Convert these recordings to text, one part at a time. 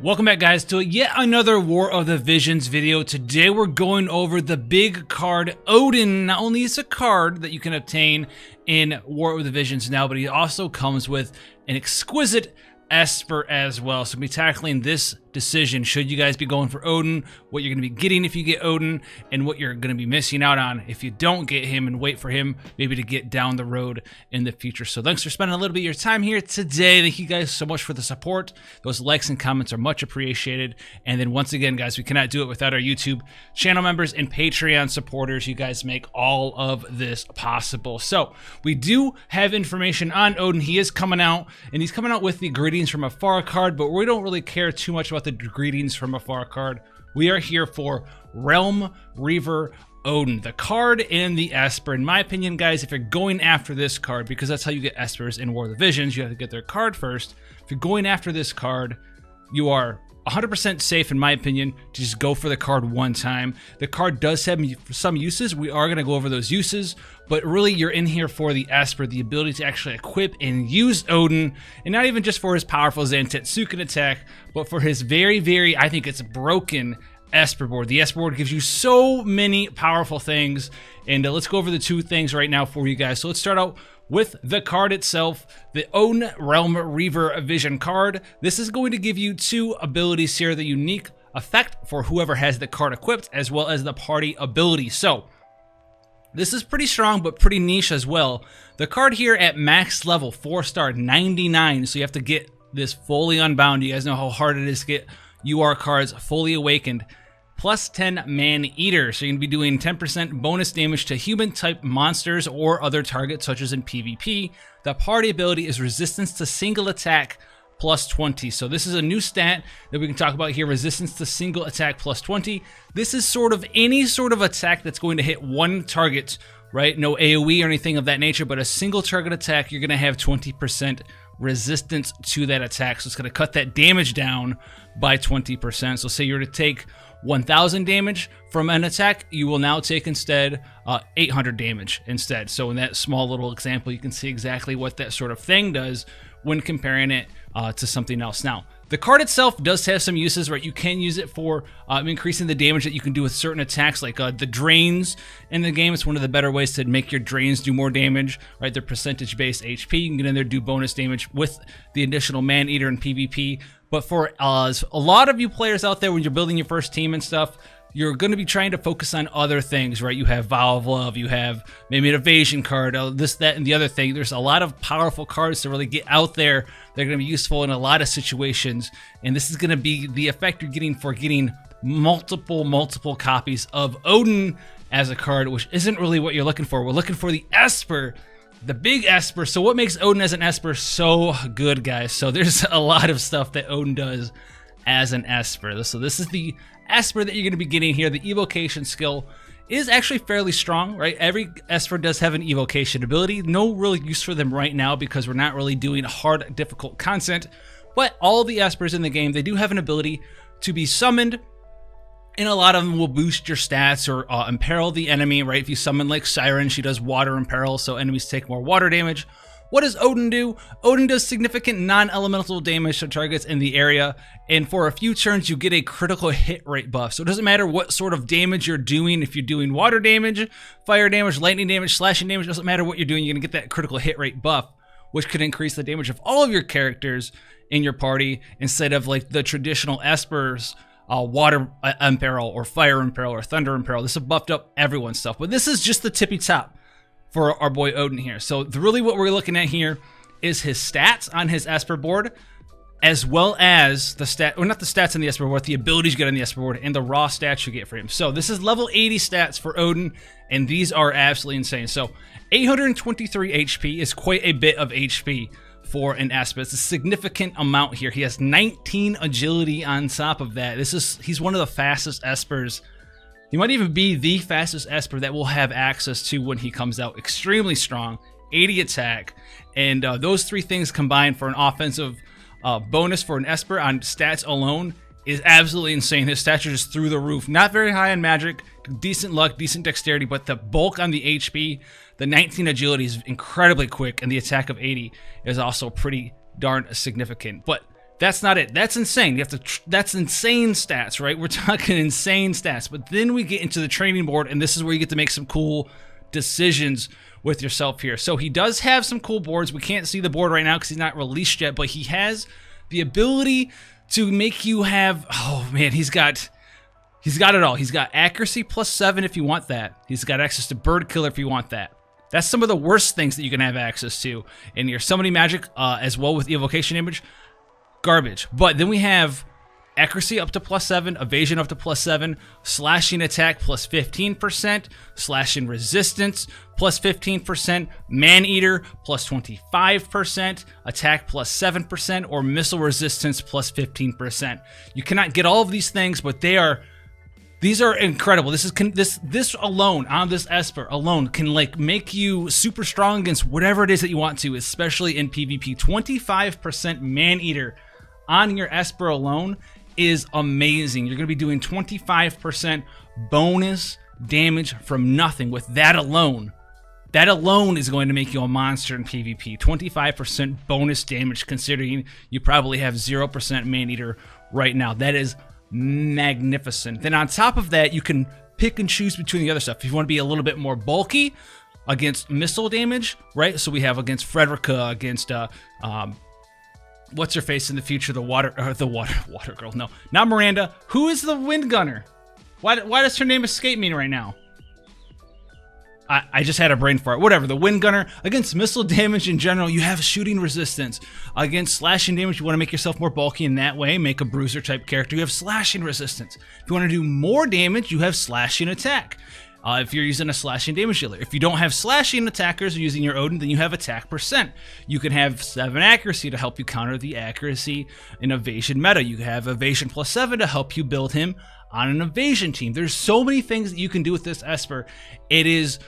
Welcome back, guys, to yet another War of the Visions video. Today we're going over the big card Odin. Not only is a card that you can obtain in War of the Visions now, but he also comes with an exquisite Esper as well. So we'll be tackling this decision. Should you guys be going for Odin, what you're going to be getting if you get Odin, and what you're going to be missing out on if you don't get him and wait for him maybe to get down the road in the future. So thanks for spending a little bit of your time here today. Thank you guys so much for the support. Those likes and comments are much appreciated. And then once again, guys, we cannot do it without our YouTube channel members and Patreon supporters. You guys make all of this possible. So we do have information on Odin. He is coming out, and he's coming out with the Greetings from Afar card, but we don't really care too much about the Greetings from Afar card. We are here for Realm Reaver Odin, the card and the Esper. In my opinion, guys, if you're going after this card, because that's how you get Espers in War of the Visions, you have to get their card first. If you're going after this card, you are 100% safe, in my opinion, to just go for the card one time. The card does have some uses. We are going to go over those uses, but really you're in here for the Esper, the ability to actually equip and use Odin, and not even just for his powerful Zantetsuken attack, but for his very, I think it's broken Esper board. The Esper board gives you so many powerful things, and let's go over the two things right now for you guys. So let's start out with the card itself, the Odin Realm Reaver Vision card. This is going to give you two abilities here, the unique effect for whoever has the card equipped, as well as the party ability. So this is pretty strong, but pretty niche as well. The card here at max level, 4-star, 99, so you have to get this fully unbound. You guys know how hard it is to get UR cards fully awakened. Plus 10 Man Eater, so you're going to be doing 10% bonus damage to human-type monsters or other targets, such as in PvP. The party ability is resistance to single attack plus 20. So this is a new stat that we can talk about here, resistance to single attack plus 20. This is sort of any sort of attack that's going to hit one target, right? No AoE or anything of that nature, but a single target attack, you're going to have 20% resistance to that attack. So it's going to cut that damage down by 20%. So say you're to take 1,000 damage from an attack, you will now take instead 800 damage instead. So in that small little example, you can see exactly what that sort of thing does when comparing it to something else. Now, the card itself does have some uses, right? You can use it for increasing the damage that you can do with certain attacks, like the drains in the game. It's one of the better ways to make your drains do more damage, right? They're percentage-based HP. You can get in there, do bonus damage with the additional Man Eater in PvP. But for a lot of you players out there, when you're building your first team and stuff, you're going to be trying to focus on other things, right? You have Vow of Love, you have maybe an evasion card, this, that, and the other thing. There's a lot of powerful cards to really get out there. They're going to be useful in a lot of situations, and this is going to be the effect you're getting for getting multiple copies of Odin as a card, which isn't really what you're looking for. We're looking for the Esper, the big Esper. So what makes Odin as an Esper so good, guys? So there's a lot of stuff that Odin does as an Esper. So this is the Esper that you're going to be getting here. The evocation skill is actually fairly strong, right? Every Esper does have an evocation ability. No real use for them right now because we're not really doing hard, difficult content. But all the Espers in the game, they do have an ability to be summoned, and a lot of them will boost your stats or imperil the enemy, right? If you summon like Siren, she does water imperil, so enemies take more water damage. What does Odin do? Odin does significant non-elemental damage to targets in the area, and for a few turns you get a critical hit rate buff. So it doesn't matter what sort of damage you're doing. If you're doing water damage, fire damage, lightning damage, slashing damage, doesn't matter what you're doing, you're gonna get that critical hit rate buff, which could increase the damage of all of your characters in your party instead of like the traditional Espers, water imperil or fire imperil or thunder imperil. This has buffed up everyone's stuff, but this is just the tippy top for our boy Odin here. So really what we're looking at here is his stats on his Esper board, as well as the stat, or not the stats on the Esper board, the abilities you get on the Esper board and the raw stats you get for him. So this is level 80 stats for Odin, and these are absolutely insane. So 823 HP is quite a bit of HP for an Esper. It's a significant amount here. He has 19 agility on top of that. He's one of the fastest Espers. He might even be the fastest Esper that we'll have access to when he comes out. Extremely strong, 80 attack, and those three things combined for an offensive bonus for an Esper on stats alone is absolutely insane. His stats are just through the roof. Not very high on magic, decent luck, decent dexterity, but the bulk on the HP, the 19 agility is incredibly quick, and the attack of 80 is also pretty darn significant. But That's not it. That's insane. You have to. That's insane stats, right? We're talking insane stats. But then we get into the training board, and this is where you get to make some cool decisions with yourself here. So he does have some cool boards. We can't see the board right now because he's not released yet, but he has the ability to make you have. Oh man, he's got it all. He's got accuracy +7 if you want that. He's got access to bird killer if you want that. That's some of the worst things that you can have access to in your summoning magic, as well with evocation damage. Garbage. But then we have accuracy up to +7, evasion up to +7, slashing attack +15%, slashing resistance +15%, man-eater +25%, attack +7%, or missile resistance +15%. You cannot get all of these things, but these are incredible. This alone, on this Esper alone, can like make you super strong against whatever it is that you want to, especially in PvP. 25% man-eater on your Esper alone is amazing. You're going to be doing 25% bonus damage from nothing with that alone. That alone is going to make you a monster in PvP. 25% bonus damage, considering you probably have 0% man-eater right now. That is magnificent. Then on top of that, you can pick and choose between the other stuff. If you want to be a little bit more bulky against missile damage, right? So we have against Frederica, against what's her face in the future? The water girl. No, not Miranda. Who is the wind gunner? Why does her name escape me right now? I just had a brain fart. Whatever. The wind gunner. Against missile damage in general, you have shooting resistance. Against slashing damage, you want to make yourself more bulky in that way. Make a bruiser type character. You have slashing resistance. If you want to do more damage, you have slashing attack. If you're using a slashing damage dealer. If you don't have slashing attackers using your Odin, then you have attack %. You can have 7 accuracy to help you counter the accuracy in evasion meta. You have evasion +7 to help you build him on an evasion team. There's so many things that you can do with this Esper. It is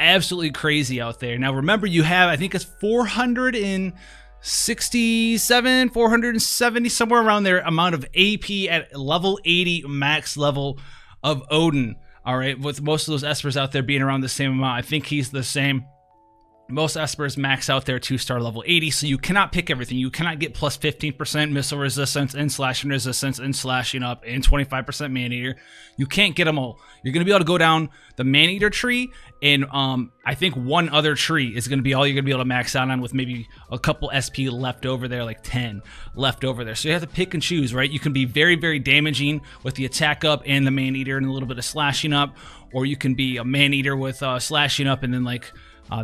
absolutely crazy out there. Now remember, you have, I think it's 467, 470, somewhere around there, amount of AP at level 80 max level of Odin. All right, with most of those Espers out there being around the same amount. I think he's the same. Most Espers max out there 2-star level 80, so you cannot pick everything. You cannot get +15% missile resistance and slashing resistance and slashing up and 25% man-eater. You can't get them all. You're going to be able to go down the man-eater tree, and I think one other tree is going to be all you're going to be able to max out on, with maybe a couple SP left over there, like 10 left over there. So you have to pick and choose, right? You can be very, very damaging with the attack up and the man-eater and a little bit of slashing up, or you can be a man-eater with slashing up and then like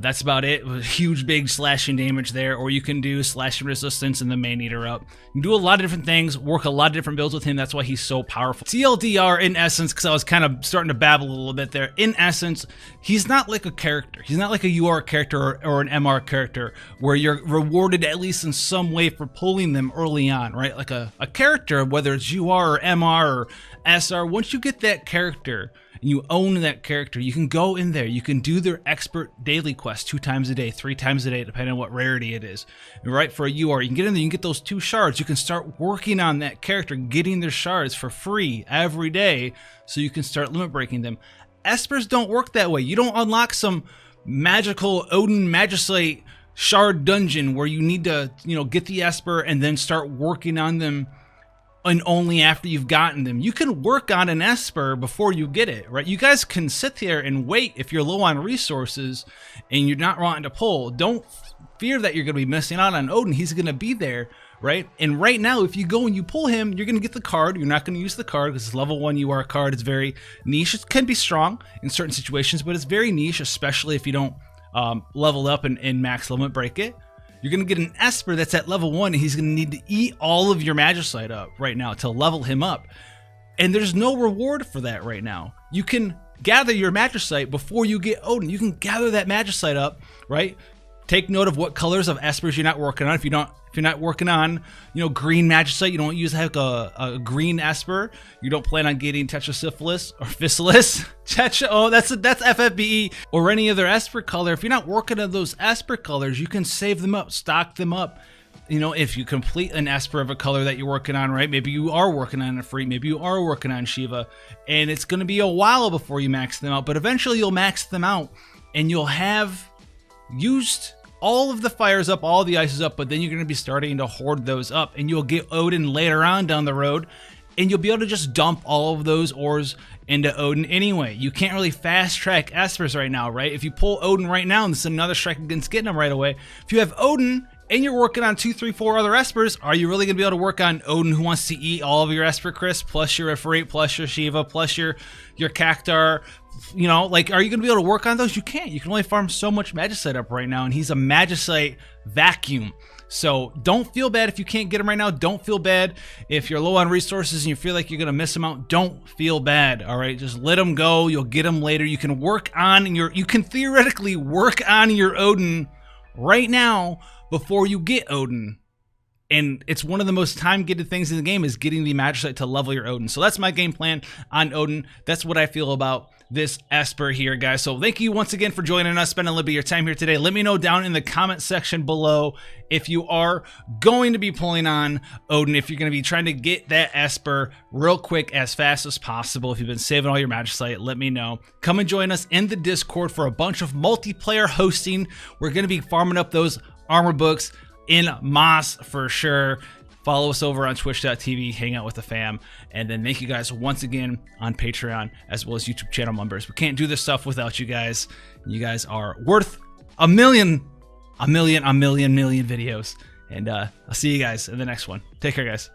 that's about it. Huge, big slashing damage there. Or you can do slashing resistance and the man-eater up. You can do a lot of different things, work a lot of different builds with him. That's why he's so powerful. TLDR, in essence, because I was kind of starting to babble a little bit there. In essence, he's not like a character. He's not like a UR character or an MR character where you're rewarded at least in some way for pulling them early on, right? Like a character, whether it's UR or MR or SR, once you get that character, and you own that character, you can go in there, you can do their expert daily quest 2 times a day, 3 times a day, depending on what rarity it is. Right, for a UR, you can get in there, you can get those 2 shards, you can start working on that character, getting their shards for free every day, so you can start limit breaking them. Espers don't work that way. You don't unlock some magical Odin Magistrate shard dungeon where you need to, get the Esper and then start working on them, and only after you've gotten them. You can work on an Esper before you get it, right? You guys can sit there and wait if you're low on resources and you're not wanting to pull. Don't fear that you're going to be missing out on Odin. He's going to be there, right? And right now, if you go and you pull him, you're going to get the card. You're not going to use the card because it's level 1 UR card. It's very niche. It can be strong in certain situations, but it's very niche, especially if you don't level up and max limit break it. You're going to get an Esper that's at level 1, and he's going to need to eat all of your Magicite up right now to level him up. And there's no reward for that right now. You can gather your Magicite before you get Odin. You can gather that Magicite up, right? Take note of what colors of Espers you're not working on. If you're not working on, green Magicite, you don't use like a green Esper. You don't plan on getting Tetrasyphilis or Physalis. That's FFBE or any other Esper color. If you're not working on those Esper colors, you can save them up, stock them up. If you complete an Esper of a color that you're working on, right? Maybe you are working on a Free, maybe you are working on Shiva, and it's going to be a while before you max them out, but eventually you'll max them out and you'll have used all of the fires up, all the ices up, but then you're going to be starting to hoard those up, and you'll get Odin later on down the road, and you'll be able to just dump all of those ores into Odin anyway. You can't really fast track Espers right now, right? If you pull Odin right now, and this is another strike against getting them right away. If you have Odin and you're working on 2, 3, 4 other Espers, are you really going to be able to work on Odin who wants to eat all of your Esper Crisp, plus your Referate, plus your Shiva, plus your Cactar? You know, like, are you going to be able to work on those? You can't. You can only farm so much Magicite up right now, and he's a Magicite vacuum. So don't feel bad if you can't get him right now. Don't feel bad if you're low on resources and you feel like you're going to miss him out. Don't feel bad, all right? Just let him go. You'll get him later. You can work on you can theoretically work on your Odin right now before you get Odin. And it's one of the most time-gated things in the game is getting the Magicite to level your Odin. So that's my game plan on Odin. That's what I feel about this Esper here, guys. So thank you once again for joining us, spending a little bit of your time here today. Let me know down in the comment section below if you are going to be pulling on Odin, if you're going to be trying to get that Esper real quick as fast as possible. If you've been saving all your Magicite, let me know. Come and join us in the Discord for a bunch of multiplayer hosting. We're going to be farming up those armor books in Moss for sure. Follow us over on twitch.tv, hang out with the fam, and then thank you guys once again on Patreon as well as YouTube channel members. We can't do this stuff without you guys. You guys are worth a million videos. And I'll see you guys in the next one. Take care, guys.